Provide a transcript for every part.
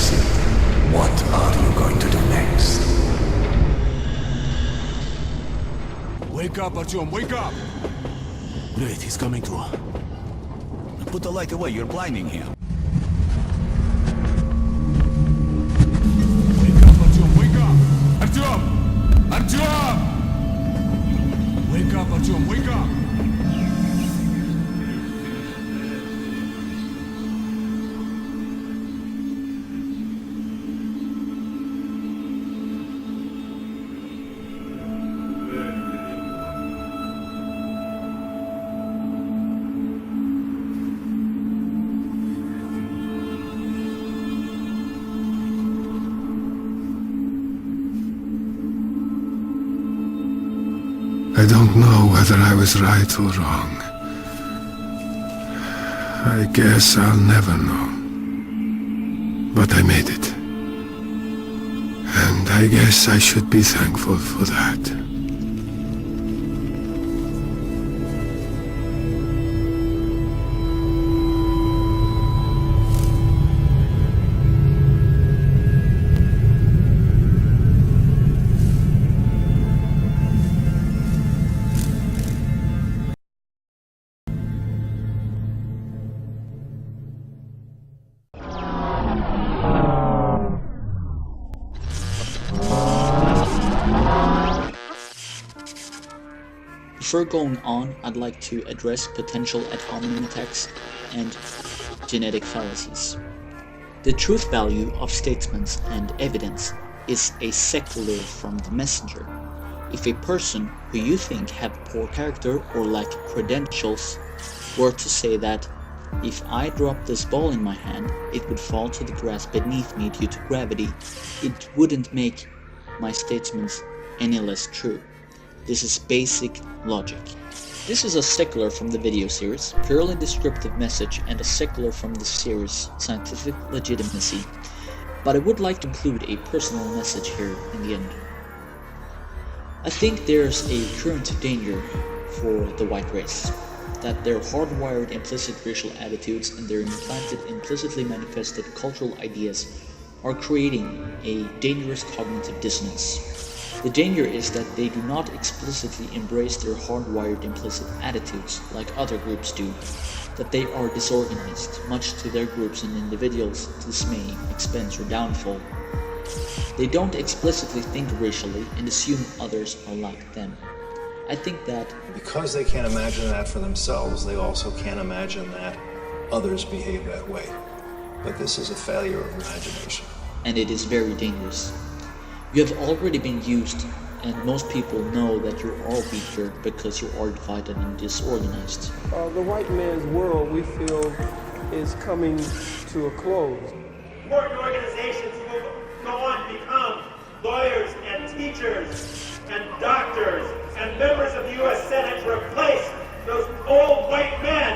succeed. What are you going to do next? Wake up, Artyom, wake up! Great, he's coming to. Put the light away, you're blinding him. Wake up, Artyom, wake up! Artyom! Artyom! Wake up, Artyom, wake up! I don't know whether I was right or wrong. I guess I'll never know. But I made it. And I guess I should be thankful for that. Before going on, I'd like to address potential ad hominem attacks and genetic fallacies. The truth value of statements and evidence is a secular from the messenger. If a person who you think have poor character or lack credentials were to say that if I drop this ball in my hand, it would fall to the grass beneath me due to gravity, it wouldn't make my statements any less true. This is basic logic. This is a secular from the video series, purely descriptive message, and a secular from the series, scientific legitimacy. But I would like to include a personal message here in the end. I think there's a current danger for the white race, that their hardwired implicit racial attitudes and their implanted implicitly manifested cultural ideas are creating a dangerous cognitive dissonance. The danger is that they do not explicitly embrace their hardwired implicit attitudes like other groups do, that they are disorganized, much to their groups and individuals' dismay, expense, or downfall. They don't explicitly think racially and assume others are like them. I think that because they can't imagine that for themselves, they also can't imagine that others behave that way. But this is a failure of imagination. And it is very dangerous. You have already been used, and most people know that you're all weaker because you are divided and disorganized. The white man's world, we feel, is coming to a close. Important organizations will go on to become lawyers and teachers and doctors and members of the U.S. Senate to replace those old white men.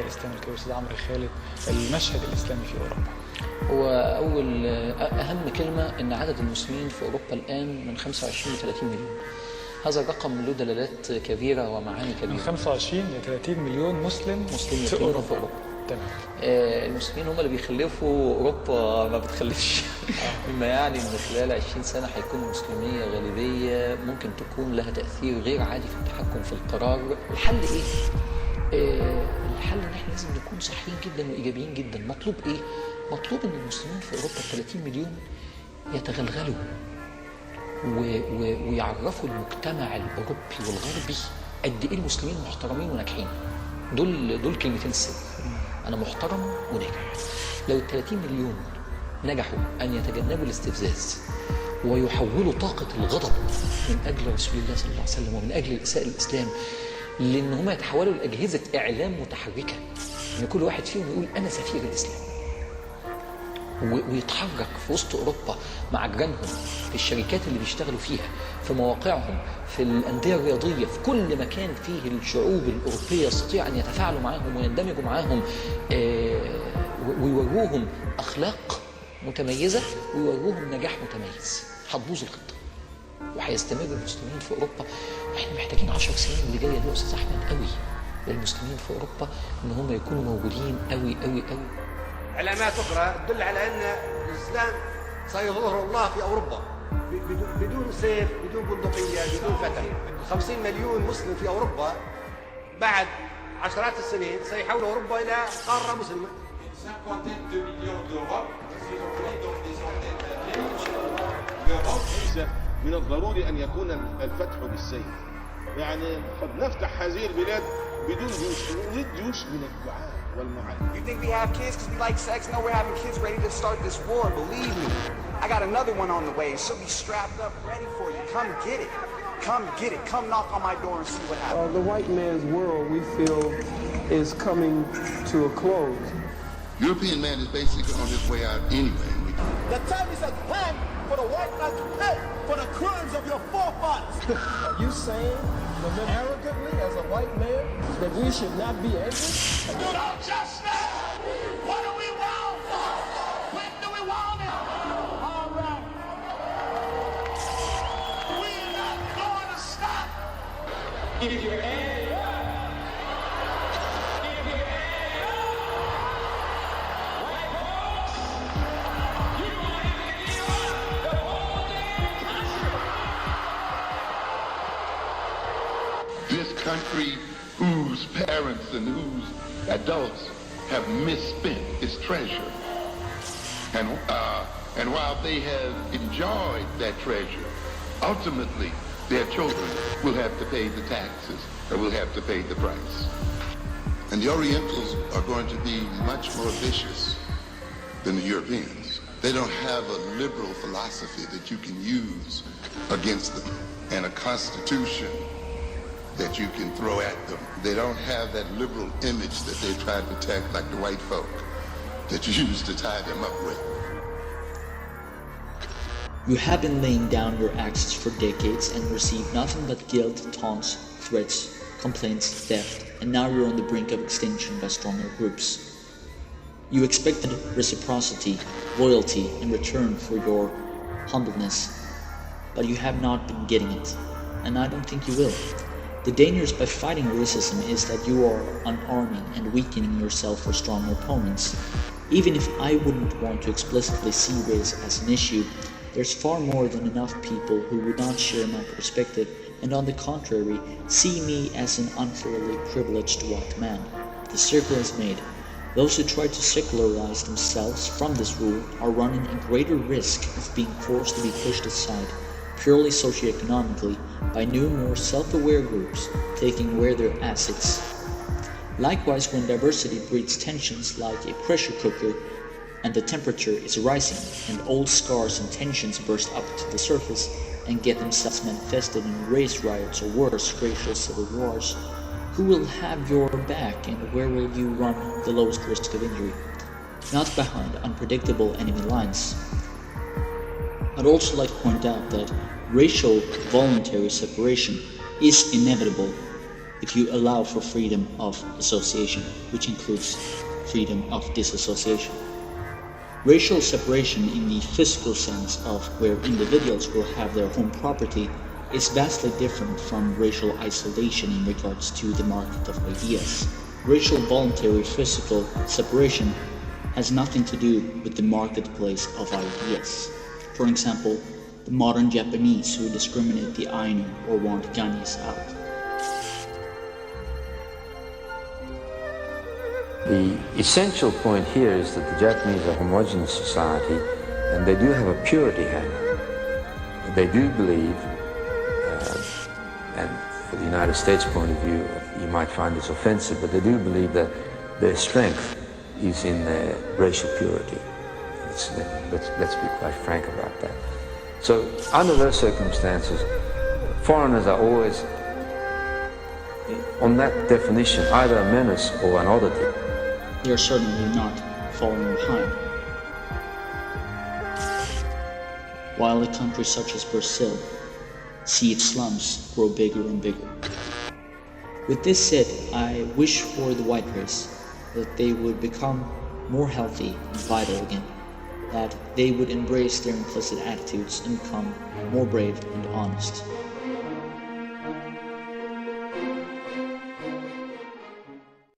الإسلامي الأستاذ عمرو خالد المشهد الإسلامي في أوروبا. هو أهم كلمة إن عدد المسلمين في أوروبا الآن من 25 ل 30 مليون. هذا الرقم له دلالات كبيرة ومعاني كبيرة. من 25 ل 30 مليون مسلم في أوروبا. تمام. المسلمين هم اللي بيخلفوا، أوروبا ما بتخلفش. مما يعني إن خلال 20 سنة هيكون المسلمية غالبية ممكن تكون لها تأثير غير عادي في التحكم في القرار. الحل إيه؟ الحل ان احنا لازم نكون صحيين جدا وايجابيين جدا. مطلوب ايه؟ مطلوب ان المسلمين في اوروبا 30 مليون يتغلغلوا ويعرفوا المجتمع الاوروبي والغربي قد ايه المسلمين محترمين وناجحين. دول كلمتين السر. انا محترم وناجح. لو ال 30 مليون نجحوا ان يتجنبوا الاستفزاز ويحولوا طاقة الغضب من اجل رسول الله صلى الله عليه وسلم ومن اجل اساءة الاسلام لان هم يتحولوا لاجهزه اعلام متحركه، ان كل واحد فيهم يقول انا سفير الاسلام، ويتحرك في وسط اوروبا مع جيرانهم، في الشركات اللي بيشتغلوا فيها، في مواقعهم، في الانديه الرياضيه، في كل مكان فيه الشعوب الاوروبيه يستطيع ان يتفاعلوا معاهم ويندمجوا معاهم، ويوروهم اخلاق متميزه ويوروهم نجاح متميز. هتبوظ الخطه وهيستمر المسلمين في اوروبا، واحنا محتاجين 10 سنين اللي جايه دي يا استاذ احمد قوي للمسلمين في أوروبا إن هم يكونوا موجودين قوي قوي قوي. علامات أخرى تدل على أن الإسلام سيظهر الله في أوروبا بدون سيف، بدون بندقية، بدون فتح. 50 مليون مسلم في أوروبا بعد عشرات السنين سيحول أوروبا إلى قارة مسلمة. من الضروري أن يكون الفتح بالسيف. يعني قد نفتح هذه البلاد بدون جيوش، نريد جيوش من الدعاء والمعلم. You think we have kids because we like sex? No, we're having kids ready to start this war, believe me. I got another one on the way. She'll be strapped up ready for you. Come get it. Come get it. Come knock on my door and see what happens. The white man's world, we feel, is coming to a close. European man is basically on his way out anyway. The time is at hand for the white man to pay for the crimes of your forefathers. Are you saying arrogantly as a white man that we should not be angry? You know justice. What do we want? When do we want it? All right. We're not going to stop. Give your hand up. Give your hand up. White folks, you're going to give up the whole damn country. This country whose parents and whose adults have misspent its treasure. And while they have enjoyed that treasure, ultimately their children will have to pay the taxes or will have to pay the price. And the Orientals are going to be much more vicious than the Europeans. They don't have a liberal philosophy that you can use against them and a constitution that you can throw at them. They don't have that liberal image that they try to protect like the white folk that you use to tie them up with. You have been laying down your axes for decades and received nothing but guilt, taunts, threats, complaints, theft, and now you're on the brink of extinction by stronger groups. You expected reciprocity, loyalty in return for your humbleness, but you have not been getting it, and I don't think you will. The dangers by fighting racism is that you are unarming and weakening yourself for stronger opponents. Even if I wouldn't want to explicitly see race as an issue, there's far more than enough people who would not share my perspective and on the contrary see me as an unfairly privileged white man. The circle is made. Those who try to secularize themselves from this rule are running a greater risk of being forced to be pushed aside purely socioeconomically by new, more self-aware groups taking away their assets. Likewise, when diversity breeds tensions like a pressure cooker and the temperature is rising and old scars and tensions burst up to the surface and get themselves manifested in race riots or worse, racial civil wars, who will have your back and where will you run the lowest risk of injury? Not behind unpredictable enemy lines. I'd also like to point out that racial voluntary separation is inevitable if you allow for freedom of association, which includes freedom of disassociation. Racial separation in the physical sense of where individuals will have their home property is vastly different from racial isolation in regards to the market of ideas. Racial voluntary physical separation has nothing to do with the marketplace of ideas. For example, the modern Japanese who discriminate the Ainu or want Gannis out. The essential point here is that the Japanese are a homogeneous society and they do have a purity hang. They do believe, and for the United States point of view, you might find this offensive, but they do believe that their strength is in their racial purity. Let's be quite frank about that. So under those circumstances, foreigners are always, on that definition, either a menace or an oddity. They are certainly not falling behind. While a country such as Brazil see its slums grow bigger and bigger. With this said, I wish for the white race that they would become more healthy and vital again, that they would embrace their implicit attitudes and become more brave and honest.